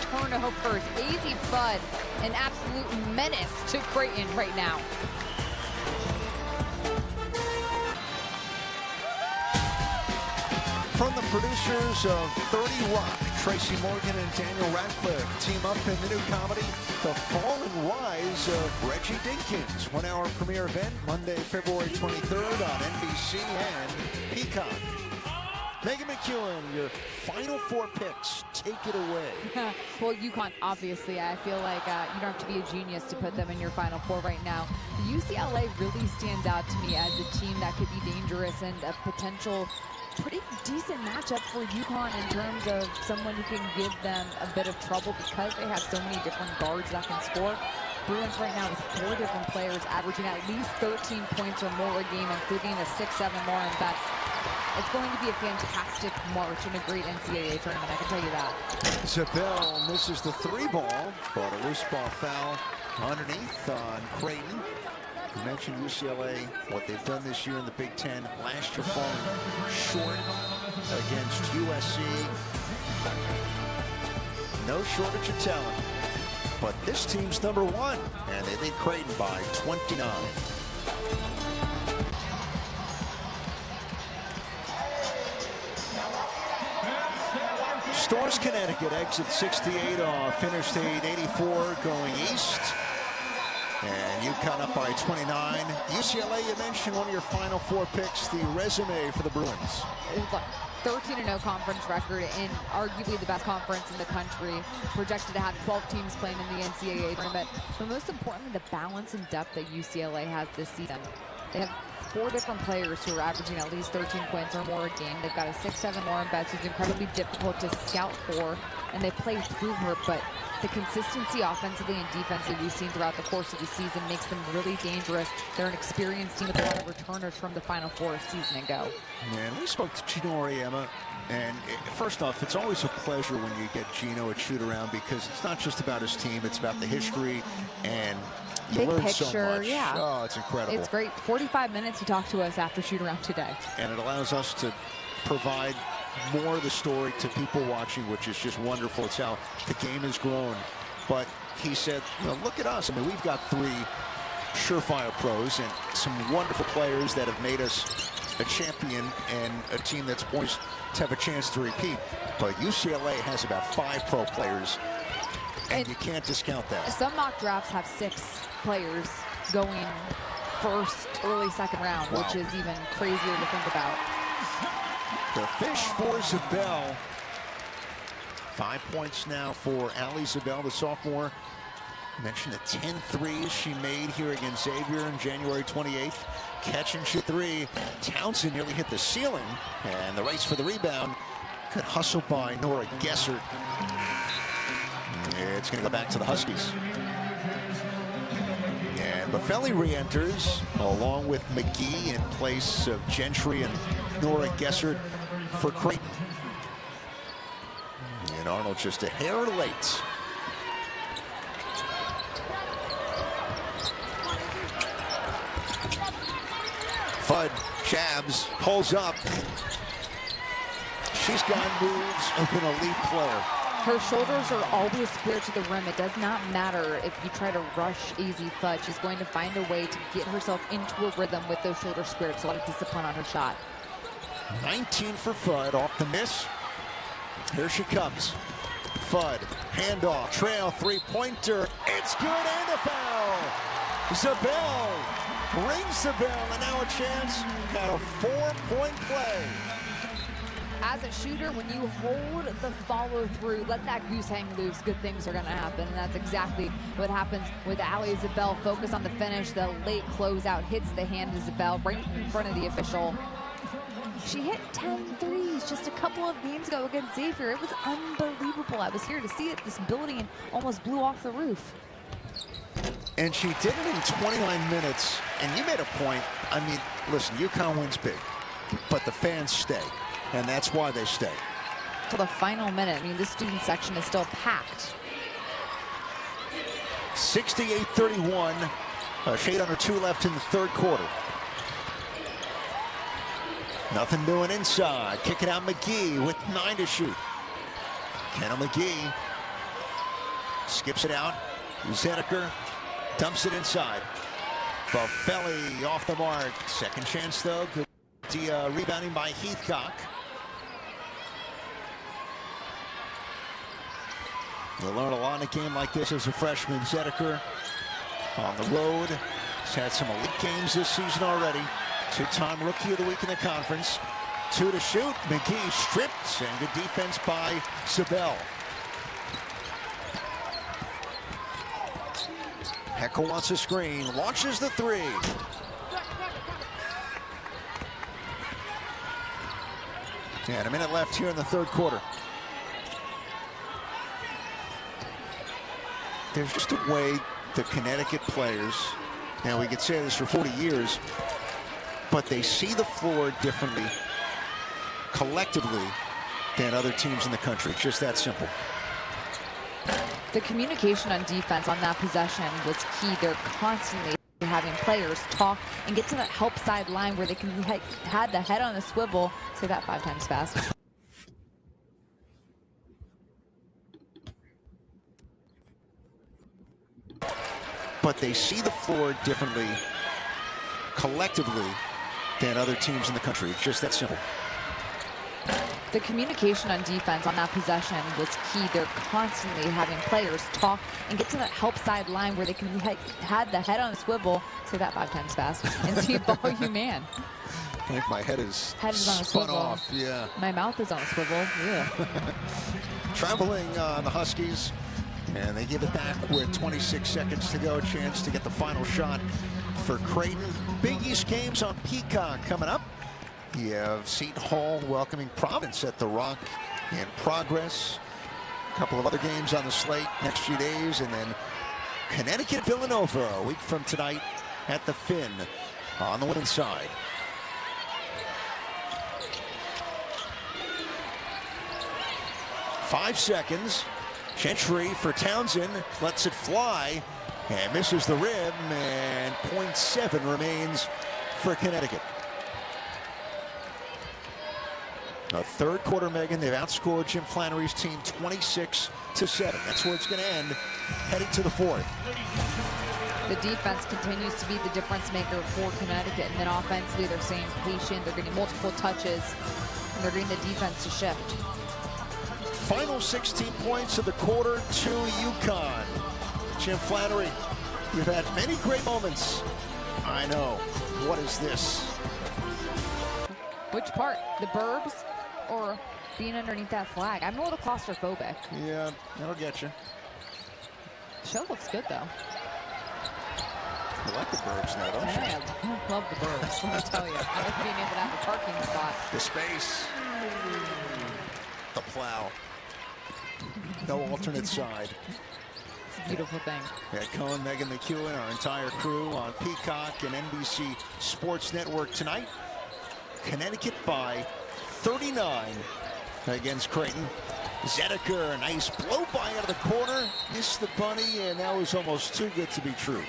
turnovers. AZ Fudd, an absolute menace to Creighton right now. From the producers of 30 Rock, Tracy Morgan and Daniel Radcliffe team up in the new comedy, The Fall and Rise of Reggie Dinkins. 1 hour premiere event, Monday, February 23rd on NBC and Peacock. Megan McEwen, your final four picks. Take it away. Well, UConn, obviously, I feel like you don't have to be a genius to put them in your final four right now. UCLA really stands out to me as a team that could be dangerous and a potential pretty decent matchup for UConn in terms of someone who can give them a bit of trouble because they have so many different guards that can score. Bruins right now with 4 different players averaging at least 13 points or more a game, including a 6-7 Lauren Betts. It's going to be a fantastic March and a great NCAA tournament, I can tell you that. Zabel misses the three ball, but a loose ball foul underneath on Creighton. You mentioned UCLA, what they've done this year in the Big Ten. Last year falling short against USC. No shortage of talent, but this team's #1, and they lead Creighton by 29. Storrs, Connecticut, exit 68 off, finished 884 going east. And UConn up by 29. UCLA, you mentioned one of your final four picks, the resume for the Bruins. 13-0 conference record in arguably the best conference in the country. Projected to have 12 teams playing in the NCAA tournament. But most importantly, the balance and depth that UCLA has this season. They have 4 different players who are averaging at least 13 points or more a game. They've got a 6-7 Lauren Betts who's incredibly difficult to scout for, and they play through her, but the consistency offensively and defensively we've seen throughout the course of the season makes them really dangerous. They're an experienced team with a lot of returners from the Final Four a season ago. Man, we spoke to Gino Auriemma, and first off, it's always a pleasure when you get Gino at shoot-around because it's not just about his team, it's about the history, and you big learn picture, so much. yeah. Oh, it's incredible. It's great. 45 minutes he talked to us after shoot-around today. And it allows us to provide more of the story to people watching, which is just wonderful. It's how the game has grown. But he said, you know, look at us. I mean, we've got 3 surefire pros and some wonderful players that have made us a champion and a team that's poised to have a chance to repeat. But UCLA has about 5 pro players, and you can't discount that. Some mock drafts have 6 players going first, early second round, wow, which is even crazier to think about. The fish for Zabel. 5 points now for Allie Zabel, the sophomore. Mentioned the 10 threes she made here against Xavier on January 28th. Catch and shoot 3. Townsend nearly hit the ceiling, and the race for the rebound. Good hustle by Nora Gessert. It's going to go back to the Huskies. And Buffelli re-enters along with McGee in place of Gentry and Nora Gessert for Creighton. And Arnold just a hair late. Fudd jabs, pulls up. She's got moves of an elite player. Her shoulders are always clear to the rim. It does not matter if you try to rush AZ Fudd. She's going to find a way to get herself into a rhythm with those shoulders squared. So a lot of discipline on her shot. 19 for Fudd off the miss. Here she comes. Fudd, handoff, trail, 3-pointer. It's good and a foul. Zabel rings the bell, and now a chance at a 4-point play. As a shooter, when you hold the follow through, let that goose hang loose, good things are going to happen. And that's exactly what happens with Ali Isabel. Focus on the finish. The late closeout hits the hand of Isabel right in front of the official. She hit 10 threes just a couple of games ago against Xavier. It was unbelievable. I was here to see it. This building almost blew off the roof. And she did it in 29 minutes. And you made a point. I mean, listen, UConn wins big, but the fans stay. And that's why they stay. Till the final minute. I mean, this student section is still packed. 68-31. A shade under 2 left in the third quarter. Nothing doing inside. Kick it out McGee with 9 to shoot. Kenna McGee skips it out. Zedeker dumps it inside. Buffelli off the mark. Second chance though. Good rebounding by Heathcock. You learn a lot in a game like this as a freshman. Zedeker on the road. He's had some elite games this season already. 2-time Rookie of the Week in the conference. 2 to shoot. McGee stripped, and good defense by Sabell. Heckle wants a screen. Launches the 3. And a minute left here in the third quarter. There's just a way the Connecticut players, and we could say this for 40 years, but they see the floor differently collectively than other teams in the country. It's just that simple. The communication on defense on that possession was key. They're constantly having players talk and get to that help side line where they can had the head on a swivel. Say that 5 times fast. But they see the floor differently collectively than other teams in the country. It's just that simple. The communication on defense on that possession was key. They're constantly having players talk and get to that help side line where they can had the head on a swivel. Say that 5 times fast. And see a ball you man. I think my head is on a spun swivel. off. Yeah. My mouth is on a swivel. Yeah. Traveling the Huskies. And they give it back with 26 seconds to go. A chance to get the final shot for Creighton. Big East games on Peacock coming up. You have Seton Hall welcoming Providence at the Rock in progress. A couple of other games on the slate next few days. And then Connecticut Villanova a week from tonight at the Finn on the women's side. Five seconds. Gentry for Townsend, lets it fly and misses the rim, and 0.7 remains for Connecticut. A third quarter, Megan, they've outscored Jim Flannery's team 26-7. That's where it's going to end, heading to the fourth. The defense continues to be the difference maker for Connecticut, and then offensively they're staying patient, they're getting multiple touches, and they're getting the defense to shift. Final 16 points of the quarter to UConn. Jim Flannery, you've had many great moments. I know. What is this? Which part? The burbs or being underneath that flag? I'm a little claustrophobic. Yeah, that'll get you. The show looks good, though. You like the burbs now, don't you? I love the burbs, let me tell you. I like being able to have a parking spot. The space. The plow. No alternate side. It's a beautiful thing. Yeah, Cohen, Megan McEwen, our entire crew on Peacock and NBC Sports Network tonight. Connecticut by 39 against Creighton. Zedeker, a nice blow by out of the corner. Missed the bunny, and that was almost too good to be true.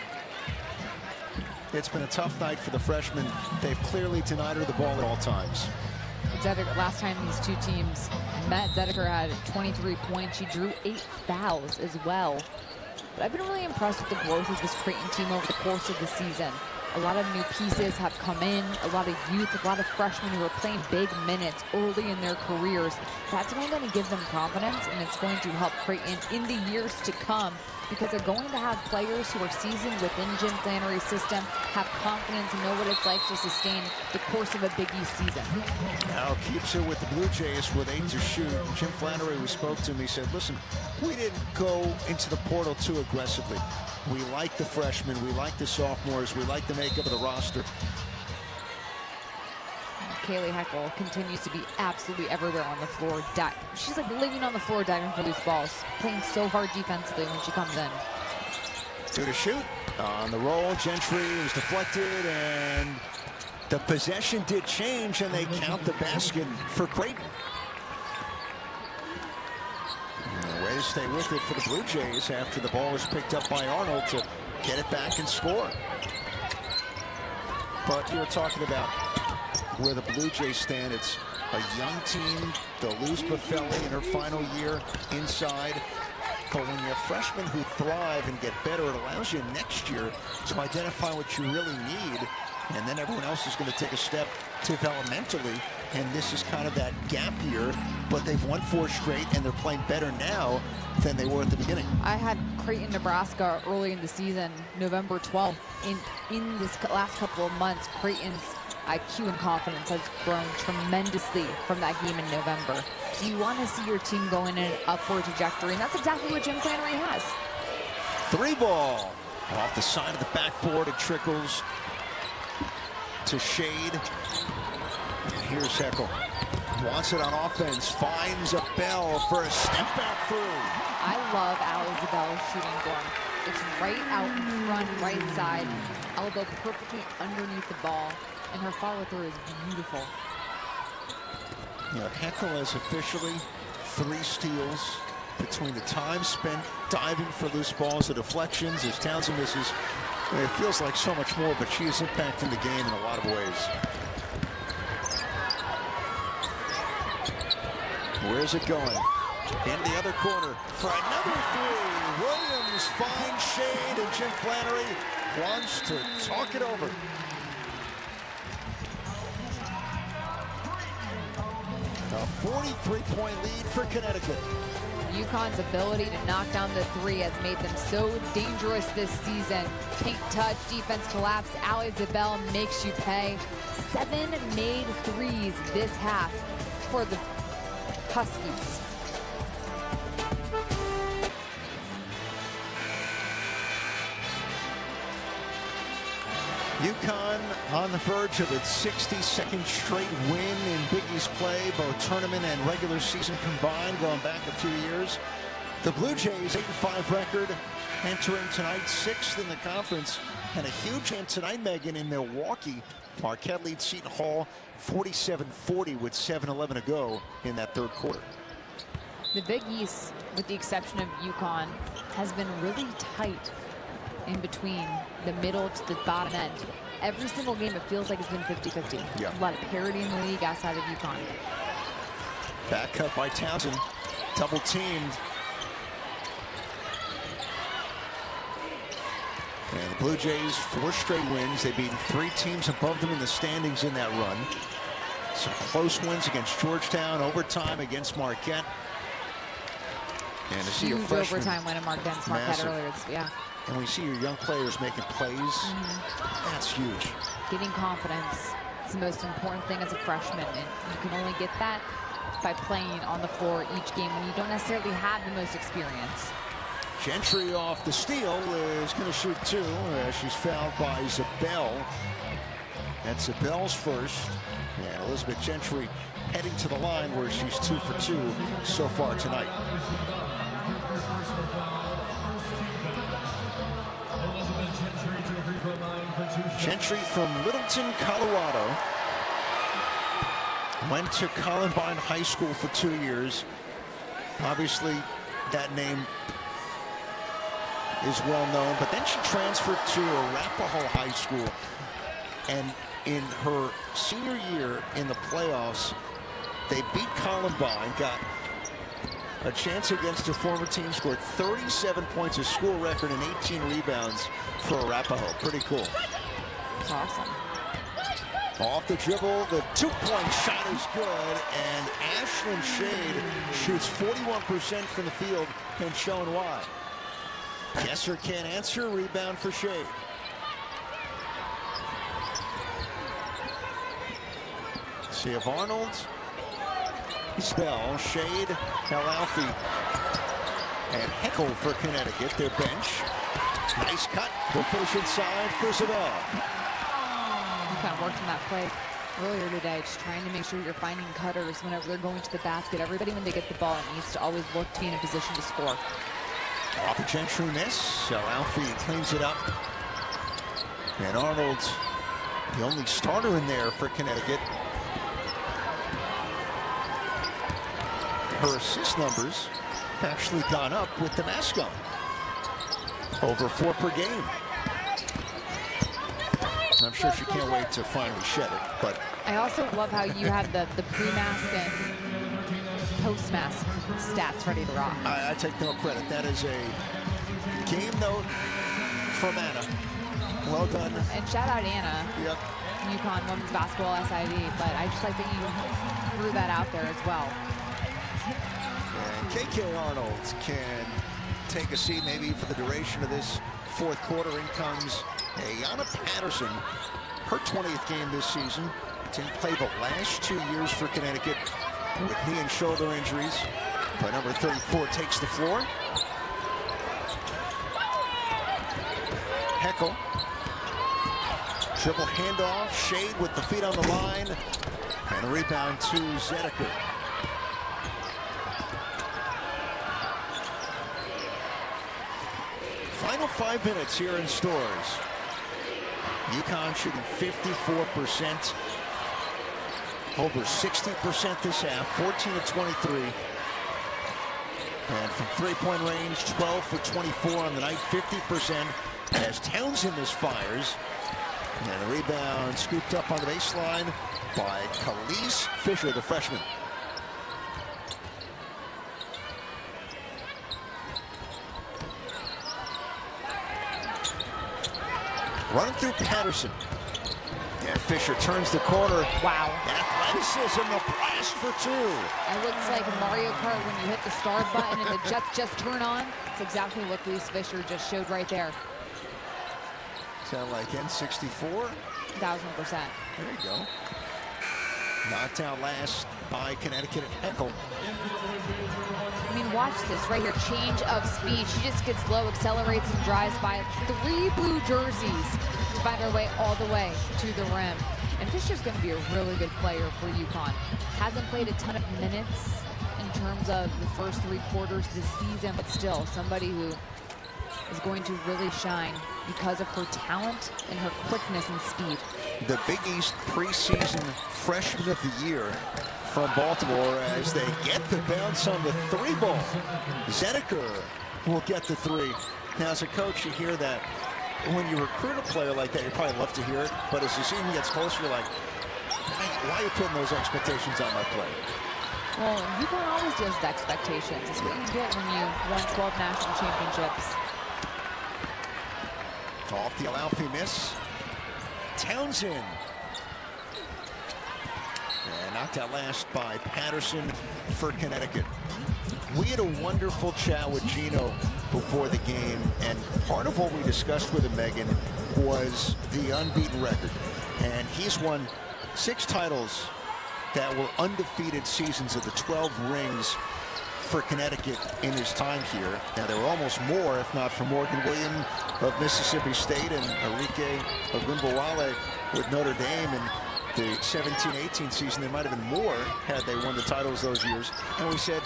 It's been a tough night for the freshmen. They've clearly denied her the ball at all times. Zedeker, last time these two teams met, Zedeker had 23 points. She drew 8 fouls as well. But I've been really impressed with the growth of this Creighton team over the course of the season. A lot of new pieces have come in, a lot of youth, a lot of freshmen who are playing big minutes early in their careers. That's only going to give them confidence, and it's going to help Creighton in the years to come, because they're going to have players who are seasoned within Jim Flannery's system, have confidence, and know what it's like to sustain the course of a Big East season. Now keeps it with the Blue Jays with 8 to shoot. Jim Flannery, we spoke to him, he said, listen, we didn't go into the portal too aggressively. We like the freshmen, we like the sophomores, we like the makeup of the roster. Kaylee Heckel continues to be absolutely everywhere on the floor. She's like living on the floor, diving for loose balls, playing so hard defensively when she comes in. 2 to shoot. On the roll, Gentry was deflected, and the possession did change, and they count the basket for Creighton. And a way to stay with it for the Blue Jays after the ball was picked up by Arnold to get it back and score. But you were talking about where the Blue Jays stand. It's a young team. They'll lose Buffelli in her final year inside. But when you have freshmen who thrive and get better, it allows you next year to identify what you really need. And then everyone else is going to take a step developmentally. And this is kind of that gap year. But they've won 4 straight, and they're playing better now than they were at the beginning. I had Creighton, Nebraska early in the season, November 12th. In this last couple of months, Creighton's IQ and confidence has grown tremendously from that game in November. So you want to see your team going in an upward trajectory, and that's exactly what Jim Flannery has. 3 ball off the side of the backboard. It trickles to Shade. Here's Heckel. Wants it on offense. Finds a Bell for a step back through. I love Isabel's shooting form. It's right out in front, right side. Elbow perfectly underneath the ball. And her follow-through is beautiful. Yeah, Heckel has officially 3 steals between the time spent diving for loose balls, the deflections, as Townsend misses. It feels like so much more, but she is impacting the game in a lot of ways. Where's it going? In the other corner for another 3. Williams finds Shade, and Jim Flannery wants to talk it over. A 43-point lead for Connecticut. UConn's ability to knock down the 3 has made them so dangerous this season. Pink touch, defense collapse. Isabel makes you pay. 7 made 3s this half for the Huskies. UConn on the verge of its 62nd straight win in Big East play, both tournament and regular season combined, going back a few years. The Blue Jays 8-5 record, entering tonight 6th in the conference, and a huge game tonight, Megan, in Milwaukee. Marquette leads Seton Hall 47-40 with 7:11 to go in that 3rd quarter. The Big East, with the exception of UConn, has been really tight in between the middle to the bottom end. Every single game, it feels like it's been 50-50. Yeah. A lot of parity in the league outside of UConn. Back cut by Townsend, double teamed. And the Blue Jays 4 straight wins. They've beaten 3 teams above them in the standings in that run. Some close wins against Georgetown, overtime against Marquette. And to see your freshman, overtime win against Marquette earlier. Yeah. And we see your young players making plays. That's huge. Getting confidence is the most important thing as a freshman, and you can only get that by playing on the floor each game when you don't necessarily have the most experience. Gentry off the steal is going to shoot 2 as she's fouled by Zabel. That's Zabel's first. And Elizabeth Gentry heading to the line where she's 2 for 2 so far tonight. Gentry from Littleton, Colorado. Went to Columbine High School for 2 years. Obviously, that name is well known, but then she transferred to Arapahoe High School, and in her senior year in the playoffs, they beat Columbine, got a chance against her former team, scored 37 points, a school record, and 18 rebounds for Arapahoe. Pretty cool. That's awesome. Off the dribble, the two-point shot is good, and Ashlyn Shade shoots 41% from the field, and shown why. Kessler can't answer, rebound for Shade. See if Arnold, Spell, Shade, Al-Alfie, and Heckel for Connecticut, their bench. Nice cut, the finish inside for Zabel. Kind of worked on that play earlier today, just trying to make sure you're finding cutters whenever they're going to the basket. Everybody, when they get the ball, it needs to always look to be in a position to score. Off the gentry miss, Al-Alfie cleans it up. And Arnold's the only starter in there for Connecticut. Her assist numbers have actually gone up with the mask on. Over 4 per game. I'm sure she can't wait to finally shed it, but I also love how you have the pre-mask and post-mask stats ready to rock. I take no credit. That is a game note from Anna. Well done. And shout out Anna. Yep. UConn women's basketball SID, but I just like that you threw that out there as well. And KK Arnold can take a seat maybe for the duration of this fourth quarter. In comes Ayanna Patterson, her 20th game this season. Didn't play the last 2 years for Connecticut with knee and shoulder injuries. But number 34 takes the floor. Heckel. Dribble handoff. Shade with the feet on the line. And a rebound to Zediker. Final 5 minutes here in Stores. UConn shooting 54%. Over 60% this half, 14 of 23. And from three-point range, 12 for 24 on the night, 50%. As Townsend misfires. And a rebound scooped up on the baseline by Khalees Fisher, the freshman. Running through Patterson. And Fisher turns the corner. Wow. Athleticism, a blast for 2. It looks like Mario Kart when you hit the start button and the jets just turn on. It's exactly what Khalees Fisher just showed right there. Sound like N64? 1000%. There you go. Knocked out last by Connecticut at Heckel. I mean, watch this right here. Change of speed. She just gets low, accelerates, and drives by 3 blue jerseys to find her way all the way to the rim. And Fisher's going to be a really good player for UConn. Hasn't played a ton of minutes in terms of the first 3 quarters this season, but still somebody who is going to really shine because of her talent and her quickness and speed. The Big East preseason freshman of the year from Baltimore as they get the bounce on the 3 ball. Zediker will get the 3. Now, as a coach, you hear that. When you recruit a player like that, you probably love to hear it. But as the season gets closer, you're like, why are you putting those expectations on my play? Well, UConn always deals with expectations. It's what you get when you won 12 national championships. Off the Al-Alfie miss. Townsend. And knocked out last by Patterson for Connecticut. We had a wonderful chat with Gino before the game, and part of what we discussed with him, Megan, was the unbeaten record. And he's won 6 titles that were undefeated seasons of the 12 rings for Connecticut in his time here. Now, there were almost more, if not for Morgan Williams of Mississippi State and Enrique Ogunbowale with Notre Dame. And the 17-18 season, there might have been more had they won the titles those years. And we said,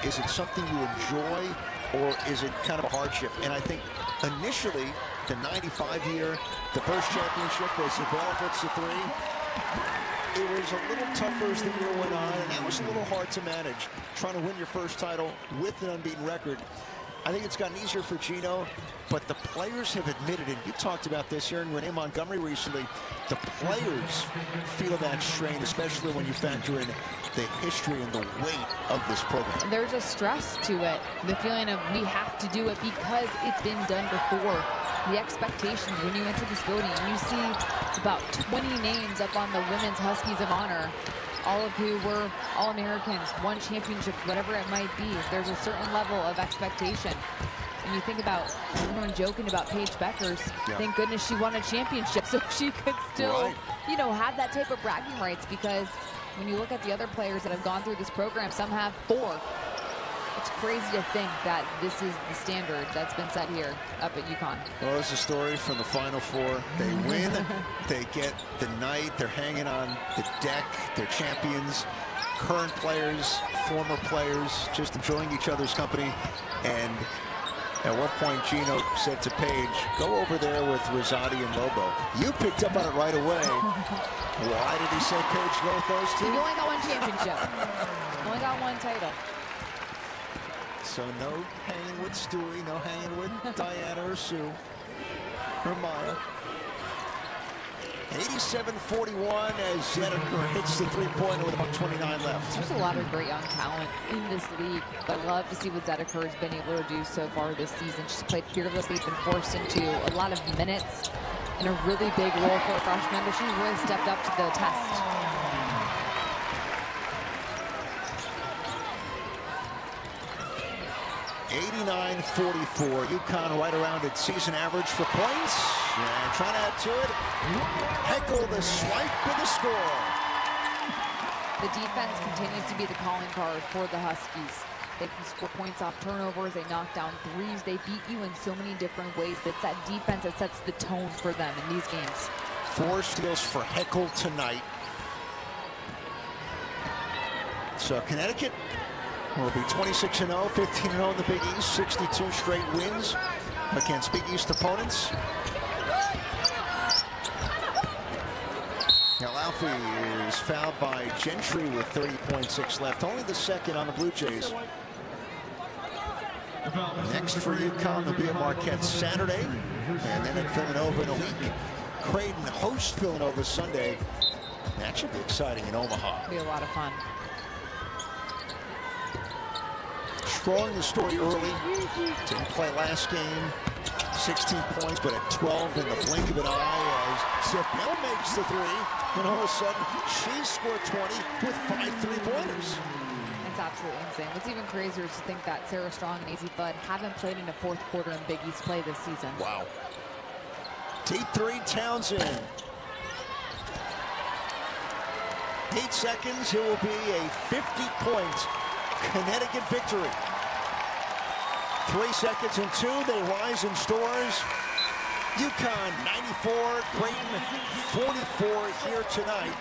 is it something you enjoy, or is it kind of a hardship? And I think initially, the 95 year, the first championship was Zabel hits the 3. It was a little tougher as the year went on, and that was a little hard to manage, trying to win your first title with an unbeaten record. I think it's gotten easier for Gino, but the players have admitted, and you talked about this here in Renee Montgomery recently, the players feel that strain, especially when you factor in the history and the weight of this program. There's a stress to it, the feeling of we have to do it because it's been done before. the expectations when you enter this building. You see about 20 names up on the Women's Huskies of Honor, all of who were All-Americans, won championships, whatever it might be. There's a certain level of expectation. And you think about everyone joking about Paige Beckers. Yeah. Thank goodness she won a championship so she could still, you know, have that type of bragging rights, because when you look at the other players that have gone through this program, some have 4. It's crazy to think that this is the standard that's been set here up at UConn. Well, it's a story from the Final Four. They win, they get the night, they're hanging on the deck, they're champions, current players, former players, just enjoying each other's company. And at one point, Gino said to Paige, go over there with Rosati and Lobo. You picked up on it right away. Why did he say Paige go with those two? You only got 1 championship. You only got 1 title. So no hanging with Stewie, no hanging with Diana or Sue or Maya. 87-41 as Zediker hits the three-pointer with about 29 left. There's a lot of great young talent in this league, but I love to see what Zediker has been able to do so far this season. She's played fearlessly, been forced into a lot of minutes in a really big role for a freshman, but she's really stepped up to the test. 89-44. UConn right around its season average for points. And trying to add to it. Heckel the swipe with the score. The defense continues to be the calling card for the Huskies. They can score points off turnovers. They knock down threes. They beat you in so many different ways. But it's that defense that sets the tone for them in these games. 4 steals for Heckel tonight. So Connecticut will be 26-0, 15-0 in the Big East, 62 straight wins against Big East opponents. Now Alfie is fouled by Gentry with 30.6 left, only the second on the Blue Jays. Next for UConn, they'll be at Marquette Saturday, and then at Villanova in a week. Creighton hosts Villanova Sunday. That should be exciting in Omaha. It'll be a lot of fun. Strong the story early. Didn't play last game. 16 points, but at 12 in the blink of an eye as Zabel makes the 3. And all of a sudden, she scored 20 with 5 3-pointers. It's absolutely insane. What's even crazier is to think that Sarah Strong and AZ Bud haven't played in a 4th quarter in Big East play this season. Wow. Deep 3, Townsend. 8 seconds, it will be a 50-point Connecticut victory. 3 seconds and 2, they rise in stores. UConn 94, Creighton 44 here tonight.